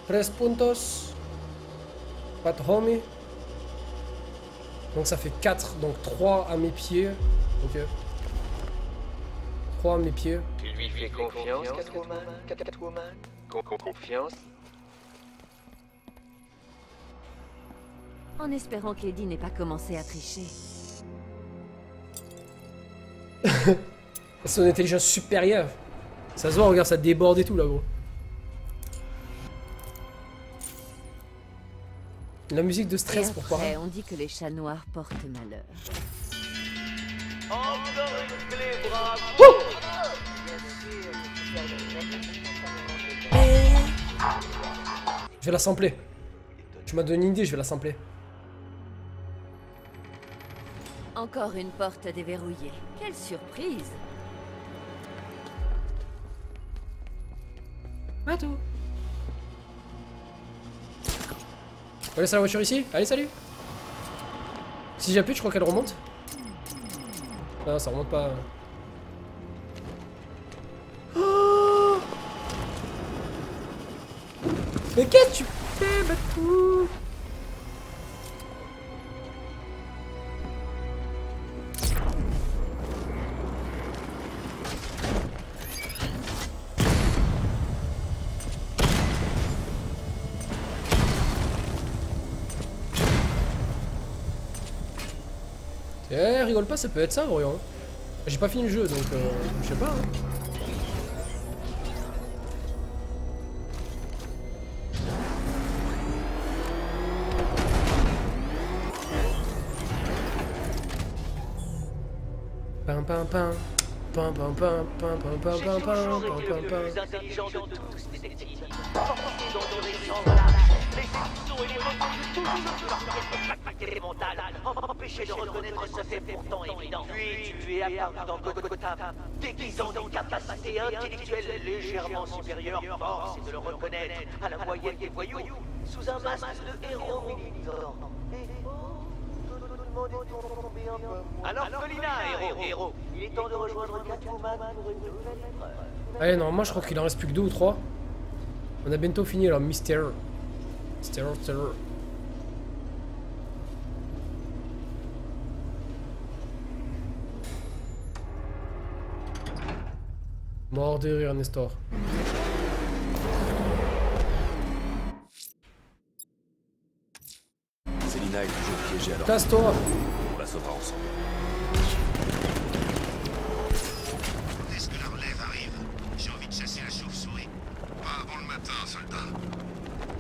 3 puntos. Pas de homie. Donc ça fait 4, donc 3 à mes pieds. Ok. 3 à mes pieds. Tu lui fais confiance, Catwoman? Confiance? En espérant qu'Eddie n'ait pas commencé à tricher. Son intelligence supérieure. Ça se voit, regarde, ça déborde et tout là, gros. La musique de stress pour après, parler. on dit que les chats noirs portent malheur. Encore une clé, bravo! Je vais la sampler. Tu m'as donné une idée, je vais la sampler. Encore une porte déverrouillée. Quelle surprise! Matou. On laisse la voiture ici. Allez, salut. Si j'appuie, je crois qu'elle remonte. Non, ça remonte pas. Oh, mais qu'est-ce que tu fais, Matou? Eh, rigole pas, ça peut être ça, Orion. J'ai pas fini le jeu, donc je sais pas. Hein. Pam pam pam. Pam pam pam pam pam pam pam pam pam pam pam. Le plus intelligent de tous, détective. Porté dans de récents relâches. Les émotions et les ressentis toujours sur la bactérie mentale. Empêcher de reconnaître ce fait pourtant évident. Puis tu es apparu dans Gotham, déguisant des capacités intellectuelles légèrement supérieures. Force est de le reconnaître à la moyenne des voyous, sous un masque de héros militant. Alors Colina, héros, il est temps de rejoindre Catwoman pour une nouvelle épreuve. Allez, normalement, je crois qu'il en reste plus que 2 ou 3. On a bientôt fini alors, Mystère. Terror. Mort de rire, Nestor. Selina est toujours piégée alors. Casse-toi. On la sauvera ensemble. Est-ce que la relève arrive? J'ai envie de chasser la chauve-souris. Pas avant le matin, soldat.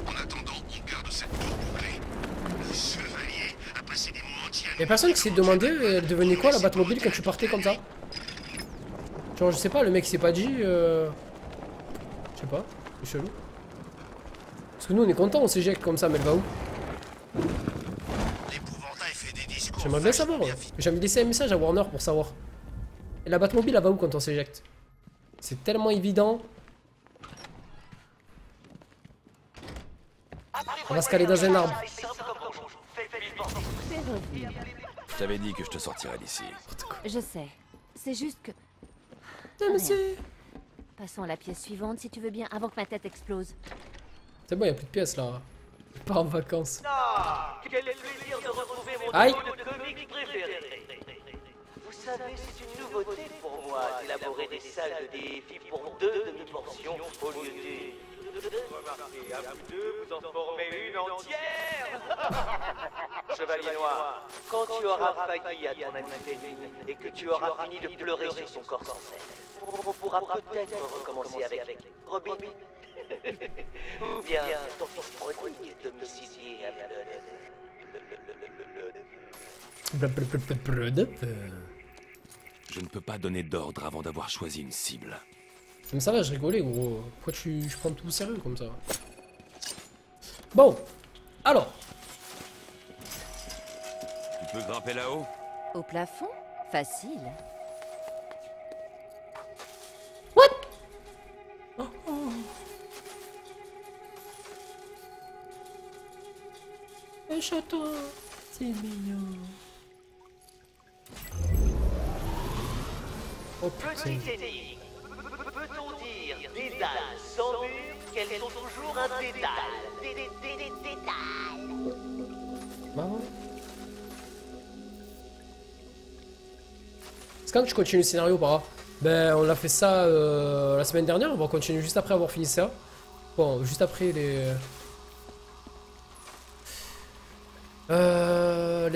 En attendant, on garde cette tour bouclée. Le chevalier a passé des mots entiers. Y'a personne qui s'est demandé elle devenait quoi la Batmobile quand tu partais comme ça? Genre, je sais pas, le mec s'est pas dit. Je sais pas, c'est chelou. Parce que nous on est content, on s'éjecte comme ça, mais elle va où? L'épouvantail fait des discours. J'aimerais bien savoir. Ouais. J'ai envie de laisser un message à Warner pour savoir. Et la Batmobile, elle va où quand on s'éjecte? C'est tellement évident. On va se caler dans un arbre. Fais revenir. Je t'avais dit que je te sortirais d'ici. Je sais. C'est juste que... Monsieur. Passons à la pièce suivante si tu veux bien, avant que ma tête explose. C'est bon, y'a plus de pièces là. Je pars en vacances. Ah, quel plaisir de retrouver mon Aïe. héros de comics préféré. Vous savez, c'est une nouveauté pour moi d'élaborer des salles de défis pour 2 demi-portions au lieu de... Remarquez, à vous deux, vous en formez une entière. Chevalier Noir, quand tu auras failli à ton ami Féline et que tu auras fini de pleurer sur son corps sans cesse, on pourra peut-être recommencer avec Robin. Ou bien ton fils prodigue domicilié Je ne peux pas donner d'ordre avant d'avoir choisi une cible. Mais ça va, je rigolais gros. Pourquoi je prends tout au sérieux comme ça? Bon, alors. Tu peux grimper là-haut? Au plafond? Facile. What? Oh, oh. Un château, c'est mignon. Oh putain. Petit énigme. Peut-on dire des dalles sans mur qu'elles sont toujours un dédale. Des dédales. Bah ouais. C'est quand tu continues le scénario, para? Ben, on a fait ça la semaine dernière, on va continuer juste après avoir fini ça. Bon, juste après les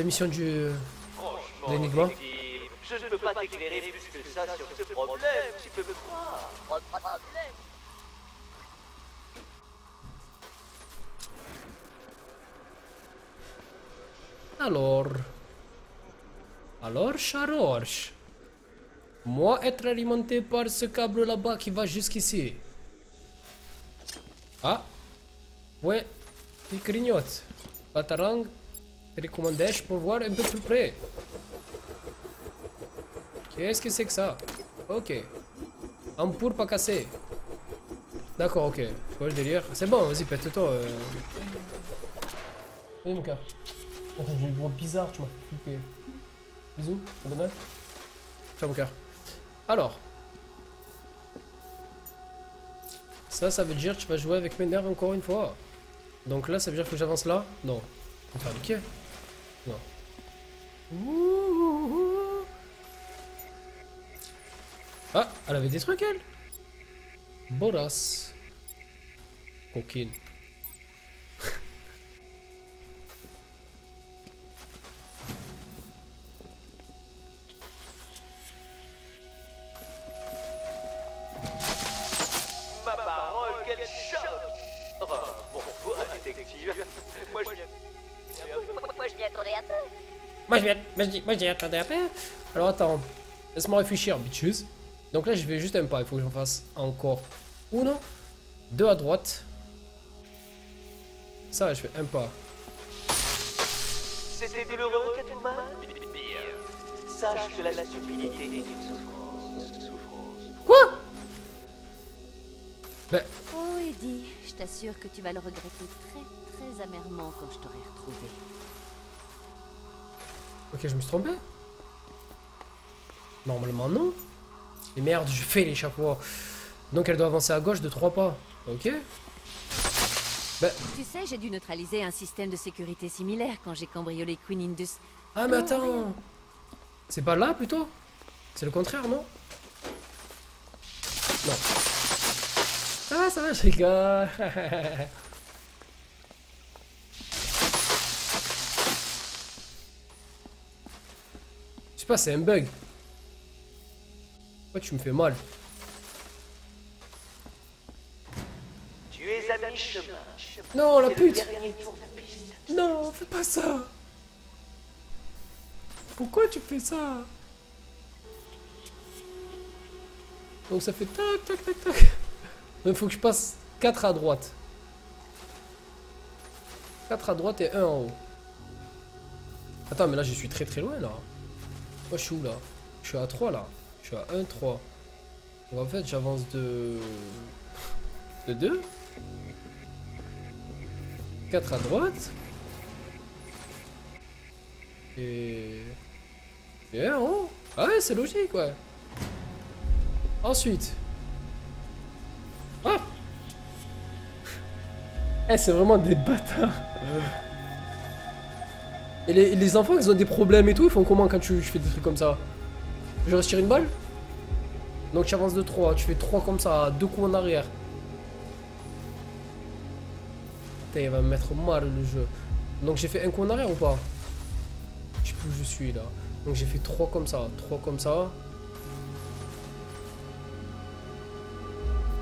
missions du... Franchement, L'énigme. détective, je ne peux pas t'éclairer plus que ça sur ce problème, tu peux me croire. Problème. Alors, Charoche. Moi, être alimenté par ce câble là-bas qui va jusqu'ici. Ah. Ouais. Il grignote. Patarang. Recommandèche pour voir un peu plus près. Qu'est-ce que c'est que ça? Ok. Ampoule pas cassé. D'accord, ok. Je vois le délire. C'est bon, vas-y, pète-toi. Oui, mon cœur. Attends, j'ai une voix bizarre, tu m'as fait flipper. Bisous, à demain. Ciao, mon cœur. Alors. Ça veut dire que tu vas jouer avec mes nerfs encore une fois. Donc là, ça veut dire que j'avance là? Non. Enfin, ok. Non. Ouh. Ah, elle avait des trucs, elle. Boras. Coquine. Ma parole, quel choc. Oh, bon, toi, détective, moi je viens... Moi, je m'y attendais un peu. Moi, j'ai attendu un peu. Alors, attends. Laisse-moi réfléchir, bitches. Donc là, je vais juste un pas. Il faut que j'en fasse encore une. Deux à droite. Ça, je fais un pas. C'était douloureux, Catwoman? Bien. Sache que la stupidité est une souffrance. Quoi? Ben, Oh, Eddie, je t'assure que tu vas le regretter très, très amèrement quand je t'aurai retrouvé. ok, je me suis trompé. Normalement, non. Et merde, je fais les chaque fois. Donc elle doit avancer à gauche de 3 pas. Ok. Ben, Tu sais, j'ai dû neutraliser un système de sécurité similaire quand j'ai cambriolé Queen Indus. ah, mais attends. C'est pas là plutôt? C'est le contraire, non? Non. Ça va, je rigole. Je sais pas, c'est un bug. Pourquoi tu me fais mal? Tu es à mi-chemin. Non, la C'est le pute! dernier tour de piste. Non, fais pas ça! Pourquoi tu fais ça? Donc ça fait tac tac tac tac. Il faut que je passe 4 à droite. 4 à droite et 1 en haut. Attends, mais là je suis très très loin là. Moi je suis où là? Je suis à 3 là. Je suis à 1, 3. Donc en fait j'avance de 2. 4 à droite. Et 1 en haut. Ah ouais, c'est logique, ouais. Ensuite. Ah! Eh, c'est vraiment des bâtards. Et les enfants, ils ont des problèmes et tout, ils font comment quand je fais des trucs comme ça? Je retire une balle? Donc tu avances de 3, tu fais 3 comme ça, 2 coups en arrière. Putain, il va me mettre mal le jeu. Donc j'ai fait un coup en arrière ou pas? Je sais plus où je suis là. Donc j'ai fait 3 comme ça, 3 comme ça.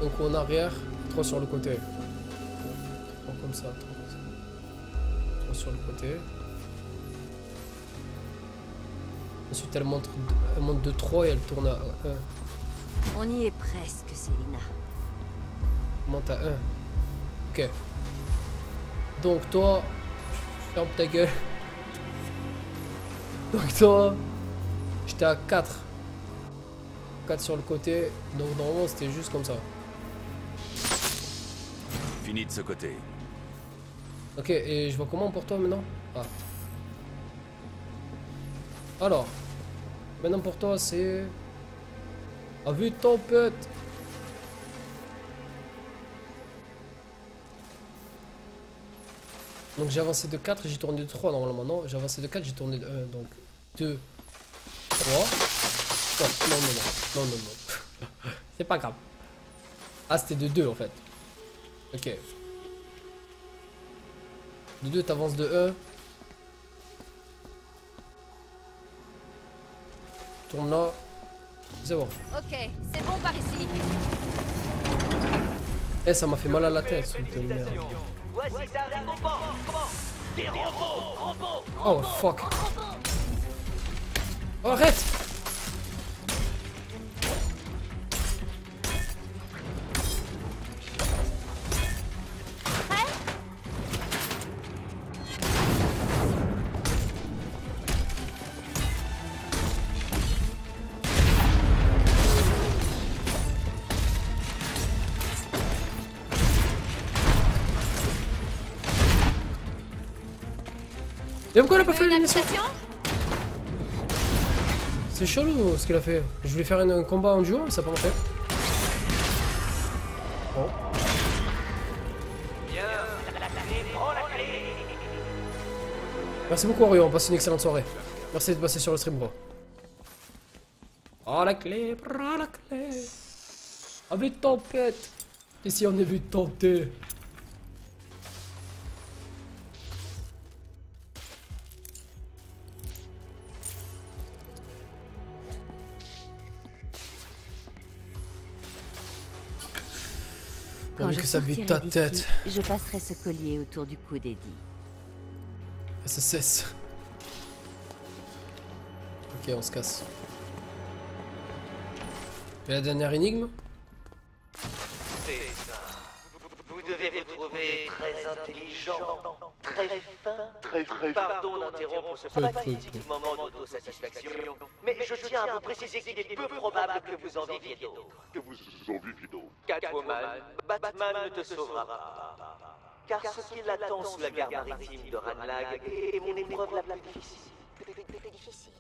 Un coup en arrière, 3 sur le côté. 3 comme ça, 3 comme ça. 3 sur le côté. Ensuite elle monte de 3 et elle tourne à 1. On y est presque, Selina. Monte à 1. Ok. Donc toi, ferme ta gueule. Donc toi, j'étais à 4. 4 sur le côté. Donc normalement c'était juste comme ça. Fini de ce côté. Ok, et je vois comment pour toi maintenant? Ah. Alors, maintenant pour toi c'est... À vue de tempête. Donc j'ai avancé de 4 et j'ai tourné de 3 normalement. Non, j'ai avancé de 4, j'ai tourné de 1. Donc 2, 3. Non, non, non, non, non, non, non. C'est pas grave. Ah, c'était de 2 en fait. Ok. De 2, t'avances de 1. Tourne là. C'est bon. Ok, c'est bon par ici. Eh, ça m'a fait mal à la tête, ce truc de merde. Voici ta récompense. Des robots. Oh fuck. Oh, arrête. Et pourquoi elle a pas fait l'animation? C'est chelou ce qu'elle a fait. Je voulais faire un combat en duo, mais ça n'a pas fait. Bon. Merci beaucoup Orion, passe une excellente soirée. Merci de passer sur le stream bro. Oh la clé, prends la clé. Avec tempête. Ici on est vu tenter. Quand je que ça bute sortirai ta d'ici, tête. je passerai ce collier autour du cou d'Eddie. Ça cesse. Ok, on se casse. Et la dernière énigme? C'est ça. Vous devez vous trouver très intelligent, très fin. Pardon d'interrompre ce pathétique moment d'autosatisfaction, mais je tiens à vous préciser qu'il est peu probable que vous en viviez d'autres. Catwoman, Batman ne te sauvera pas. Car ce qui l'attend sous la gare maritime de Ranlag est mon épreuve la plus difficile.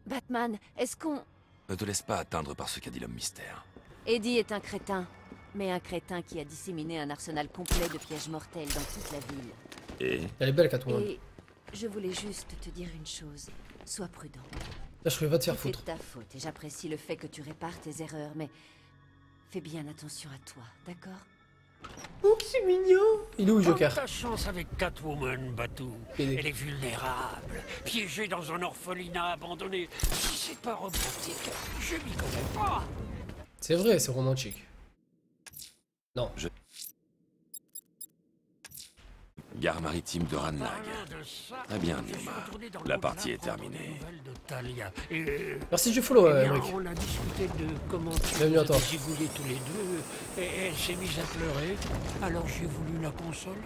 Batman, est-ce qu'on... Ne te laisse pas atteindre par ce qu'a dit l'homme mystère. Eddie est un crétin. Mais un crétin qui a disséminé un arsenal complet de pièges mortels dans toute la ville. Et Elle est belle Catwoman. Et je voulais juste te dire une chose. Sois prudent. Là je va te faire C'est foutre. de ta faute et j'apprécie le fait que tu répares tes erreurs, mais fais bien attention à toi, d'accord? Oh que c'est mignon. Il est où Joker? Ta chance avec Catwoman, Batou. Il est- Elle est vulnérable, piégée dans un orphelinat abandonné. Si c'est pas romantique, je m'y connais pas. C'est vrai, c'est romantique. Non. gare maritime de Ranlag. Parlant de ça, Très bien, je suis Numa. retourné dans le La Gotham partie est prendre des terminée. nouvelles de Talia. Et, Merci du follow, eh bien, Emric. on a discuté de comment tu Bienvenue à toi. nous zigouillés tous les deux. Et elle s'est mise à pleurer. Alors j'ai voulu la consoler.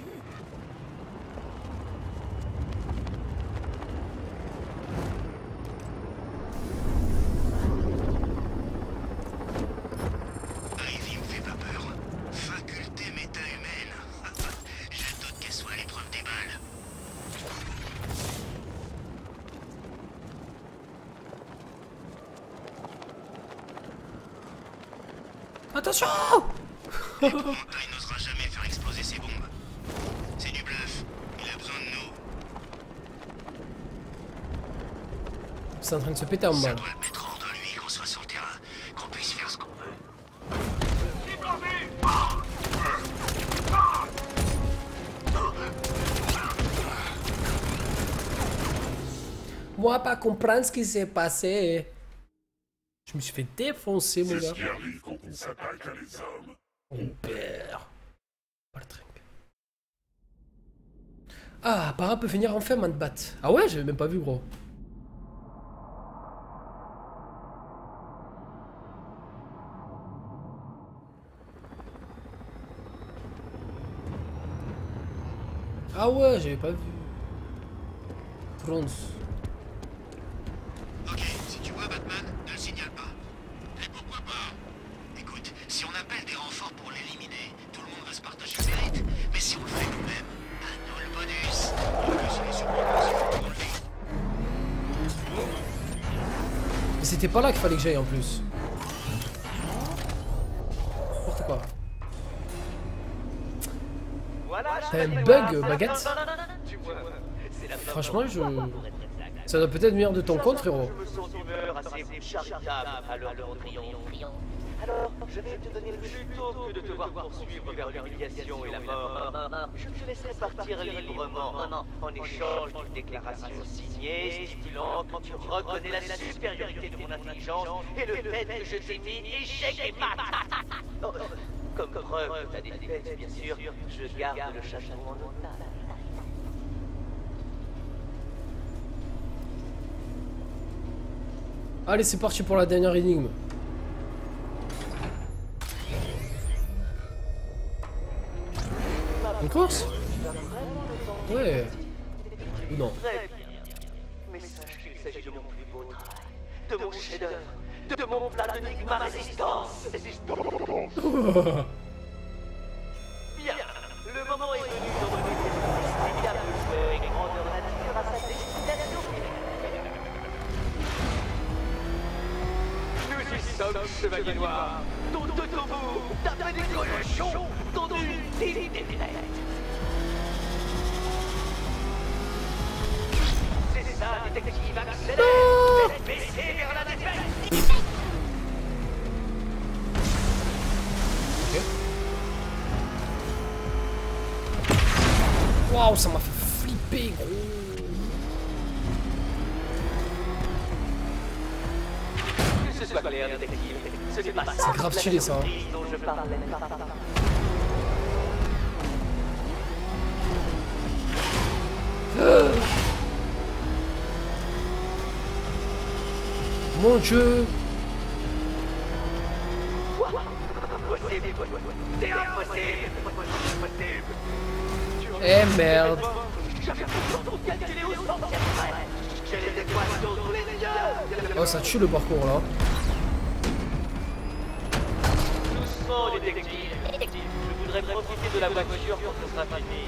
Ivy me fait pas peur. Faculté méta-humaine. Je doute qu'elle soit à l'épreuve des balles. Attention. Montagne n'osera jamais faire exploser ses bombes. C'est du bluff. Il a besoin de nous. C'est en train de se péter en Ça balle. doit le mettre hors de lui qu'on soit sur le terrain. Qu'on puisse faire ce qu'on veut. Moi, pas comprendre ce qui s'est passé. Je me suis fait défoncer, mon gars. arrive quand on s'attaque à les hommes. On perd. Pas le trinque. Ah, Para peut finir enfin man de bat. Ah ouais, j'avais même pas vu, gros. Ah ouais, j'avais pas vu. Bronze. Ok, si tu vois Batman, ne le signale pas. Et pourquoi pas? Écoute, si on appelle des renforts pour l'éliminer, tout le monde va se partager le mérite. Mais si on le fait nous-mêmes, à nous le bonus. En plus, il est surprenant, on le fait. Mais c'était pas là qu'il fallait que j'aille en plus. N'importe quoi. T'as un bug, baguette? Franchement, ça doit peut-être venir de ton compte, frérot. Je me sens d'humeur assez charitable à l'heure de mon triomphe. Alors, je vais te donner plutôt que de te voir poursuivre vers l'humiliation et la mort. Je te laisserai partir librement en échange d'une déclaration signée stipulant que tu reconnais la supériorité de mon intelligence et le fait que je t'ai mis échec et mat. Oh, comme preuve de ta défaite, bien sûr, je garde le château en otage. Allez, c'est parti pour la dernière énigme. Une course? Ouais. Ou non? Très bien. Mais sache qu'il s'agit de mon plus beau travail, de mon chef-d'œuvre, de mon plat d'énigme à résistance. Bien, le moment est venu d'envoyer cette inexplicable joueur et grandeur nature à sa destination. Nous y sommes, chevalier noir, dont deux de vous tapez des cochons dans une île des lunettes. C'est ça, détective, accélère! Faites baisser vers la défaite! Waouh, ça m'a fait flipper, gros. Que ce soit clair, détective, ce n'est pas ça. C'est grave stylé, ça. Dont je parlais. Mon Dieu. C'est impossible! Eh merde. Oh, ça tue le parcours là. Doucement, détective. Je voudrais profiter de la voiture quand ce sera fini.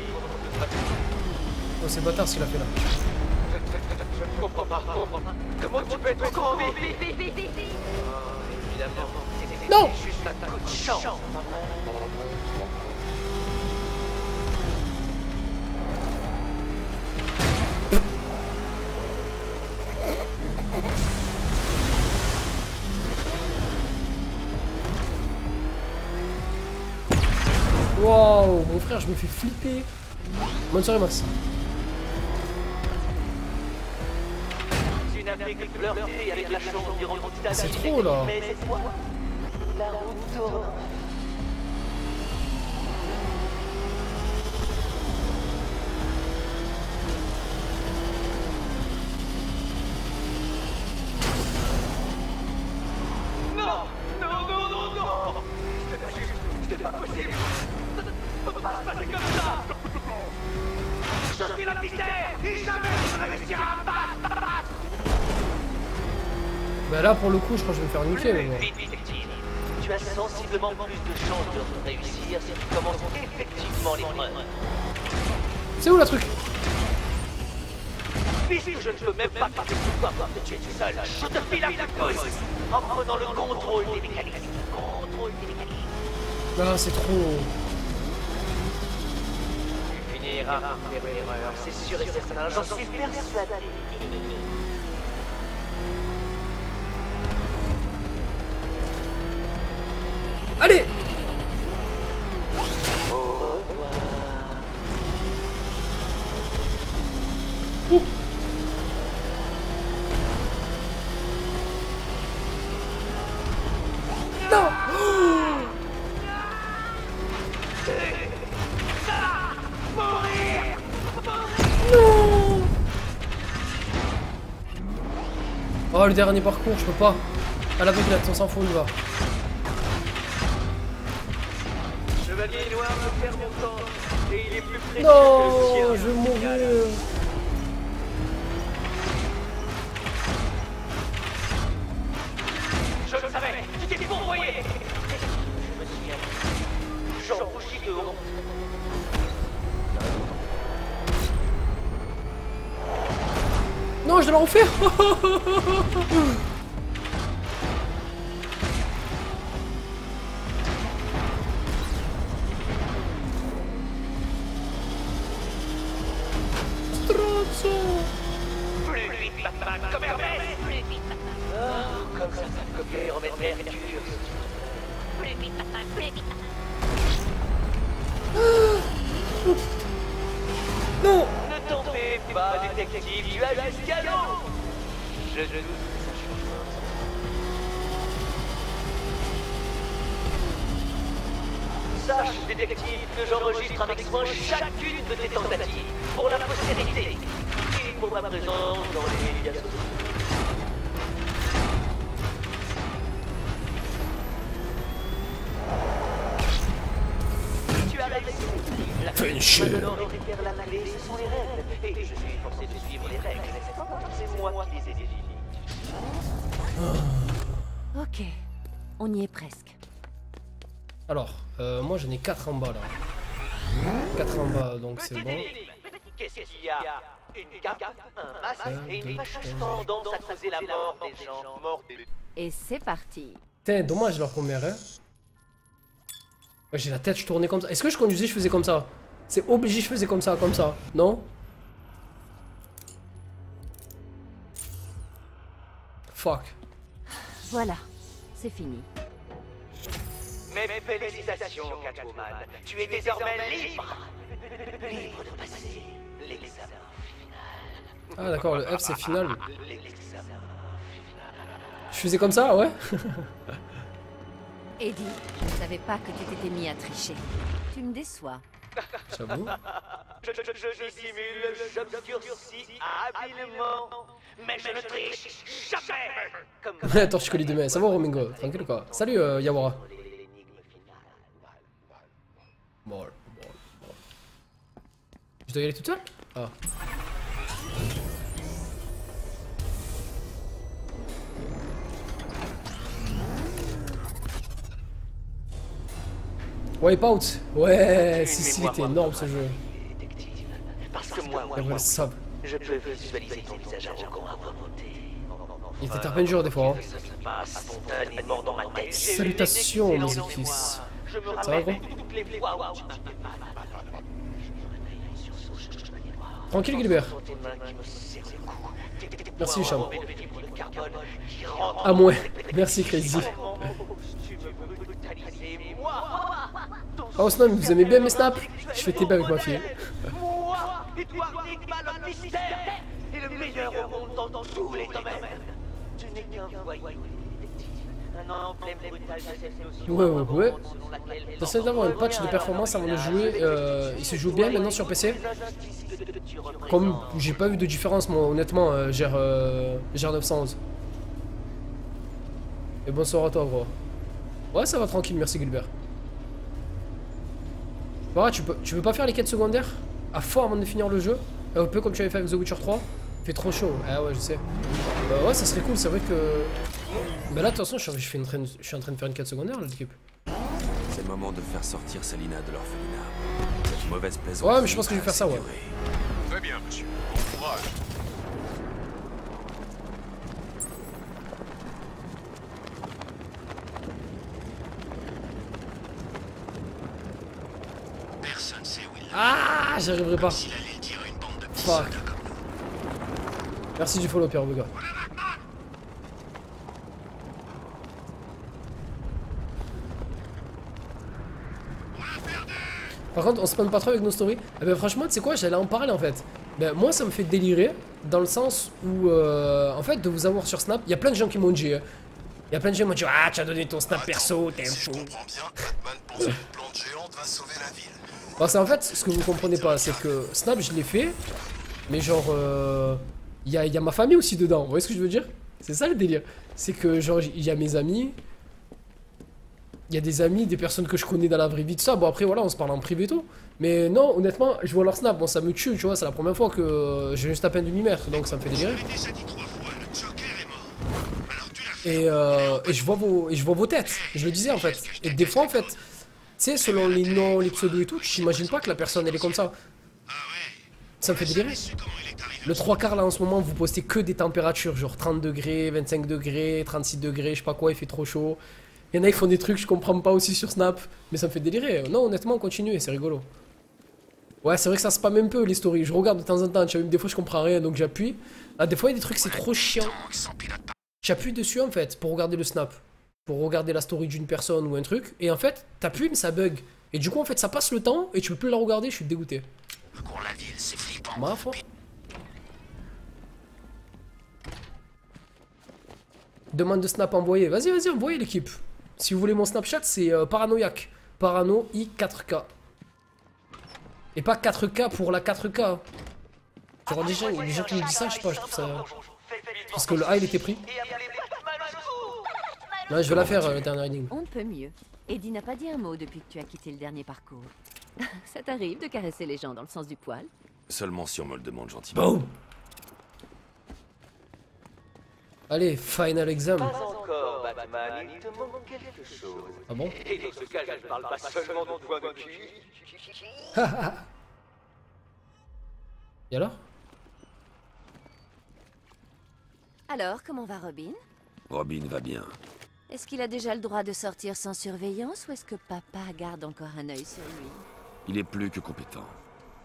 Oh, c'est bâtard ce qu'il a fait là. Je ne comprends pas. Comment tu peux être encore en vie? Évidemment. Non! C'est juste un coup de chance. Waouh, mon frère, je me fais flipper. Bonne soirée, Max. Une Afrique flirtée avec la chance durant toute ta vie. C'est trop là. Mais cette fois, la route tourne. Non! Non, non, non, non! C'est pas juste, c'est pas possible! Ça ne peut pas se passer comme ça! Je suis le mystère et jamais je ne réussirai à battre! Bah là, pour le coup, je crois que je vais me faire niquer, mais bon. Vite, détective. Tu as sensiblement plus de chances de réussir si tu commences effectivement l'épreuve. C'est où la truc? Puisque je ne peux même pas parler de toi que tu es tout seul, je te file la pouce en prenant le contrôle des mécanismes. Contrôle des mécanismes. Non, c'est trop. Tu finiras par faire une erreur, c'est sûr et certain, j'en suis persuadé. Allez! Ouh. Non! Non! Oh, le dernier parcours, je peux pas. À la bouclette, on s'en fout, on y va. Chevalier noir me perd mon temps, et il est plus précieux que le Non, sien. je vais mourir. Je le savais, tu t'es fourvoyé. Je me souviens. J'en rougis de honte. Non, je dois la refaire. Plus vite, Batman, comme Hermès. Plus vite, Batman. Oh, comme ça, ça me copier en Mercure. Plus vite, Batman. Plus vite, Batman. Non. Ne t'en fais pas, détective, tu as jusqu'à l'eau. Je doute que ça change. Sache, détective, que j'enregistre avec soin chacune de tes tentatives pour la postérité et pour ma présence dans les médias sociaux. Tu as réussi. La Punchy. Maintenant, récupère la clé, ce sont les règles. Et je suis forcé de suivre les règles, n'est-ce pas? C'est moi qui les ai définies. Ok, on y est presque. Alors, moi j'en ai 4 en bas là. 4 en bas, donc c'est Petite bon. énigme. Qu'est-ce qu'il y a? Une cape, un masque et une fâcheuse tendance à causer la mort des gens morts. Et c'est parti. Putain, dommage leur première, hein. Ouais, j'ai la tête, je tournais comme ça. Est-ce que je conduisais, je faisais comme ça? C'est obligé, je faisais comme ça, non? Fuck. Voilà, c'est fini. Mes félicitations, Catwoman. Tu es désormais libre. Libre de passer l'examen final. Ah d'accord, le F c'est final. L'examen. Je faisais comme ça, ouais. Eddie, je ne savais pas que tu t'étais mis à tricher. Tu me déçois. J'avoue. Je dissimule, j'obscurcis habilement, mais je ne triche jamais. Comme Attends, je colis demain. Ça va, Romingo? Tranquille quoi. Salut, Yawara. l'énigme finale. Bon. Je dois y aller toute seule? Ah. Wipeout. Ouais, si, il était énorme ce jeu. Détective, parce que moi, Il y avait le sable. je peux visualiser ton visage arrogant à volonté. Il était terpène dur des fois. Hein. Ça se passe spontanément dans ma tête. Salutations, mes fils. Je me Ça va, rappelle gros? toutes les fois où tu m'as fait mal. Je me réveille en sursaut, je me dévoile. Tranquille, Gilbert. Dans tes mains qui me serrent le cou. Tes Merci, poings Hicham. enrobés de fibres de carbone qui rentrent Ah, moi. Merci, Crazy. Tu veux brutaliser moi. Oh, Snom, vous aimez bien mes snaps? Je fais TP avec ma fille. Moi, Edouard Nigma, le mystère, est le meilleur au monde dans tous les domaines. Tu n'es qu'un voyou, détective. Un emblème brutal de cette notion. Ouais. Selon laquelle les J'essaie d'avoir un patch de performance avant de jouer. Il se joue bien maintenant sur PC. Comme j'ai pas vu de différence, moi, honnêtement, GR 911. Et bonsoir à toi, gros. Ouais, ça va tranquille, merci Gilbert. Voilà, tu veux pas faire les quêtes secondaires à fond avant de finir le jeu? Un peu comme tu avais fait avec The Witcher 3? Il fait trop chaud. Ah ouais, je sais. Ouais, ça serait cool, c'est vrai que. Bah là, de toute façon, je suis en train de faire une quête secondaire, l'équipe. C'est le moment de faire sortir Salina de l'orphelinat. Cette mauvaise plaisante. Ouais, mais je pense que je vais faire ça, ouais. Très bien, monsieur. Bon courage. Personne sait où il est. Ah, j'arriverai pas. S'il allait le dire à une bande de petits Fuck. soldats comme nous. Merci du follow, Pierre Bega. Par contre, on se spawn pas trop avec nos stories. Eh ben franchement, tu sais quoi, j'allais en parler en fait. Ben moi, ça me fait délirer dans le sens où, en fait, de vous avoir sur Snap, il y a plein de gens qui m'ont dit. Il y a plein de gens qui m'ont dit, ah, tu as donné ton Snap perso, t'es un Si je fou. comprends bien, Batman pense qu'une plante géante va sauver la ville. Bon, c'est en fait, ce que vous comprenez pas, c'est que Snap, je l'ai fait, mais genre, il y a ma famille aussi dedans. Vous voyez ce que je veux dire? C'est ça le délire. C'est que, genre, il y a mes amis. Il y a des amis, des personnes que je connais dans la vraie vie, tout ça. Bon, après, voilà, on se parle en privé et tout. Mais non, honnêtement, je vois leur Snap. Bon, ça me tue, tu vois. C'est la première fois que j'ai juste à peine demi-mètre, donc ça me fait délirer. Je l'ai déjà dit 3 fois, le Joker est mort. Alors tu l'as fait. Et je vois vos têtes. Je le disais, en fait. Et des fois, en fait, tu sais, selon les noms, les pseudos et tout, tu t'imagines pas que la personne, elle est comme ça. Ah ouais. Ça me fait délirer. Su comment il est arrivé. Le 3/4 là en ce moment, vous postez que des températures, genre 30 degrés, 25 degrés, 36 degrés, je sais pas quoi, il fait trop chaud. Il y en a qui font des trucs, je comprends pas aussi sur Snap, mais ça me fait délirer. Non, honnêtement, continuez, c'est rigolo. Ouais, c'est vrai que ça spam un peu les stories. Je regarde de temps en temps, tu vois, des fois je comprends rien donc j'appuie. Ah, des fois il y a des trucs, c'est trop chiant. J'appuie dessus en fait pour regarder le snap. Pour regarder la story d'une personne ou un truc. Et en fait, t'appuies mais ça bug. Et du coup, en fait, ça passe le temps et tu peux plus la regarder, je suis dégoûté. Cours la ville, c'est flippant. Ma foi. Demande de snap envoyé. Vas-y, vas-y, envoyez l'équipe. Si vous voulez mon Snapchat, c'est paranoïaque. Parano I4K. Et pas 4K pour la 4K. Genre déjà, il y a des gens qui me disent ça, je sais pas, je trouve ça... Parce que le A, il était pris. Ouais, je vais la faire, le dernier reading. On ne peut mieux. Eddie n'a pas dit un mot depuis que tu as quitté le dernier parcours. Ça t'arrive de caresser les gens dans le sens du poil? Seulement si on me le demande gentiment. Boum. Allez, final exam. Pas encore, Batman, il te manque quelque chose. Ah bon? Et dans ce cas, je ne parle pas seulement de point de cul. Et alors? Alors, comment va Robin? Robin va bien. Est-ce qu'il a déjà le droit de sortir sans surveillance ou est-ce que papa garde encore un œil sur lui? Il est plus que compétent.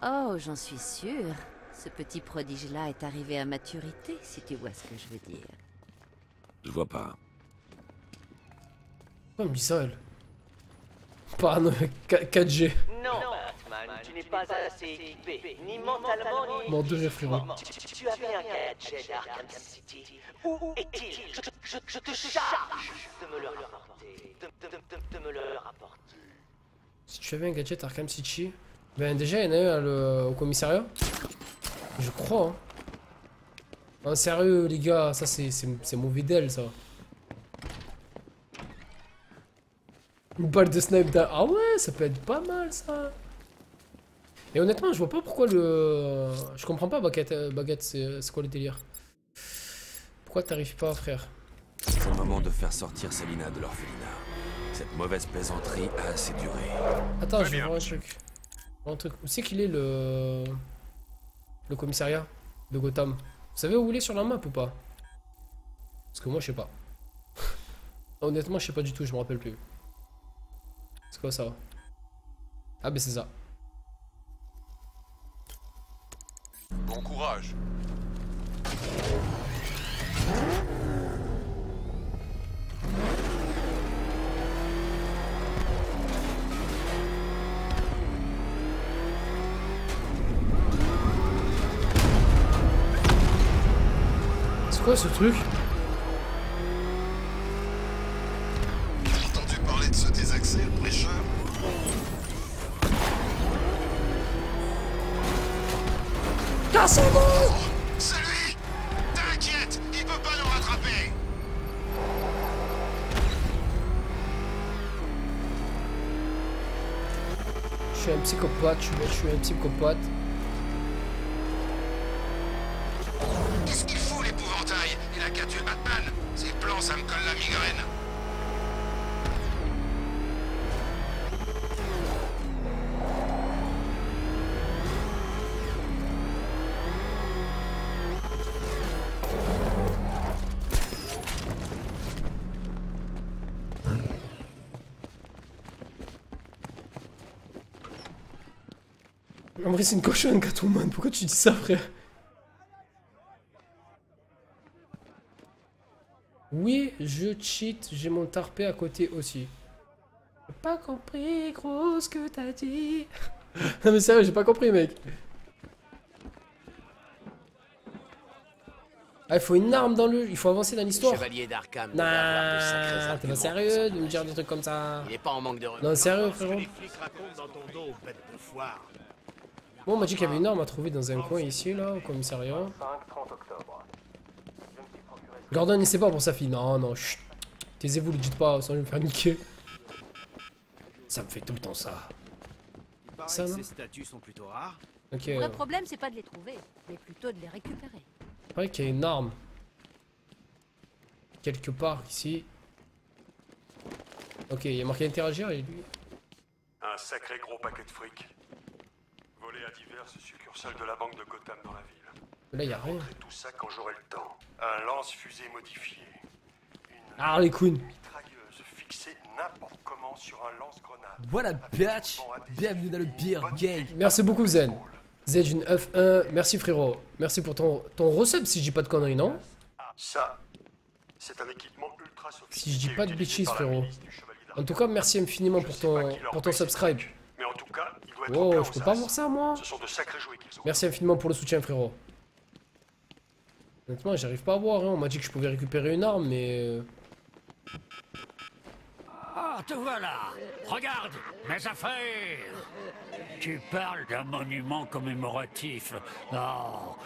Oh, j'en suis sûre. Ce petit prodige-là est arrivé à maturité, si tu vois ce que je veux dire. Je vois pas. Pourquoi elle me dit ça, elle? Paranoïa 4G. Non, Batman, tu n'es pas assez équipé, ni mentalement, ni... Mon dieu, frérot. Tu avais un gadget d'Arkham City. Où est-il? Je te charge de me le rapporter. De me le rapporter. Si tu avais un gadget Arkham City... Ben déjà, il y en a un au commissariat. Je crois, hein. En sérieux, les gars, ça c'est mauvais d'elle, ça. Une balle de snipe d'un... Ah ouais, ça peut être pas mal, ça. Et honnêtement, je vois pas pourquoi le... Je comprends pas, Baguette, c'est quoi le délire? Pourquoi t'arrives pas, frère? C'est le moment de faire sortir Salina de l'orphelinat. Cette mauvaise plaisanterie a assez duré. Attends, je vais voir un truc. Un truc. Où c'est qu'il est, le commissariat de Gotham? Vous savez où il est sur la map ou pas? Parce que moi, je sais pas. Honnêtement, je sais pas du tout, je me rappelle plus. C'est quoi ça? Ah, ben c'est ça. Bon courage. C'est quoi ce truc? T'as entendu parler de ce désaccès, le prêcheur? Cassez-vous! C'est lui! T'inquiète, il peut pas nous rattraper! Je suis un psychopathe, je suis un psychopathe. Qu'est-ce qu'il fout, l'épouvantail? Il a qu'à tuer Batman. Ses plans, ça me colle la migraine. En vrai, c'est une cochonne, Catwoman. Pourquoi tu dis ça, frère? Oui, je cheat. J'ai mon tarpé à côté aussi. J'ai pas compris, gros, ce que t'as dit. Non, mais sérieux, j'ai pas compris, mec. Ah, il faut une arme dans le... Il faut avancer dans l'histoire. Chevalier d'Arkham. Nah, t'es pas sérieux de me dire des trucs comme ça? Il est pas en manque de Non, sérieux, frérot. Les flics racontent dans ton dos, bête de foire. Bon, on m'a dit qu'il y avait une arme à trouver dans un coin ici, là, au commissariat. Gordon, il sait pas pour sa fille. Non, non, chut. Taisez-vous, le dites pas, sans me faire niquer. Ça me fait tout le temps ça. Ça, non? Ces statues sont plutôt rares. Ok. Le vrai problème, c'est pas de les trouver, mais plutôt de les récupérer. C'est vrai qu'il y a une arme. Quelque part, ici. Ok, il y a marqué interagir et lui... Un sacré gros paquet de fric. Volé à diverses succursales de la banque de Gotham dans la ville. Là, il y a rien. Et tout ça quand j'aurai le temps. Un lance-fusée modifié. Une Harley Quinn. mitrailleuse fixer n'importe comment sur un lance-grenade. Voilà, bitch. Bienvenue dans le Beer Gang. Merci beaucoup, Zen. Zen, une F1. Merci, frérot. Merci pour ton resub, si je dis pas de conneries, non? Ça, c'est un équipement ultra sophistiqué. Si je dis pas de utilisé bêtises, par la frérot. milice du Chevalier d'Arc. En tout cas, merci infiniment Je pour sais pas qui leur ton paye ces subscribe. trucs, mais en tout cas, il doit être Oh, plein je peux aux pas as. voir ça, moi. Ce sont de sacrés jouets qu'ils ont. Merci infiniment pour le soutien, frérot. Honnêtement, j'arrive pas à voir. Hein. On m'a dit que je pouvais récupérer une arme, mais... Ah, te voilà. Regarde, mes affaires. Tu parles d'un monument commémoratif. Oh,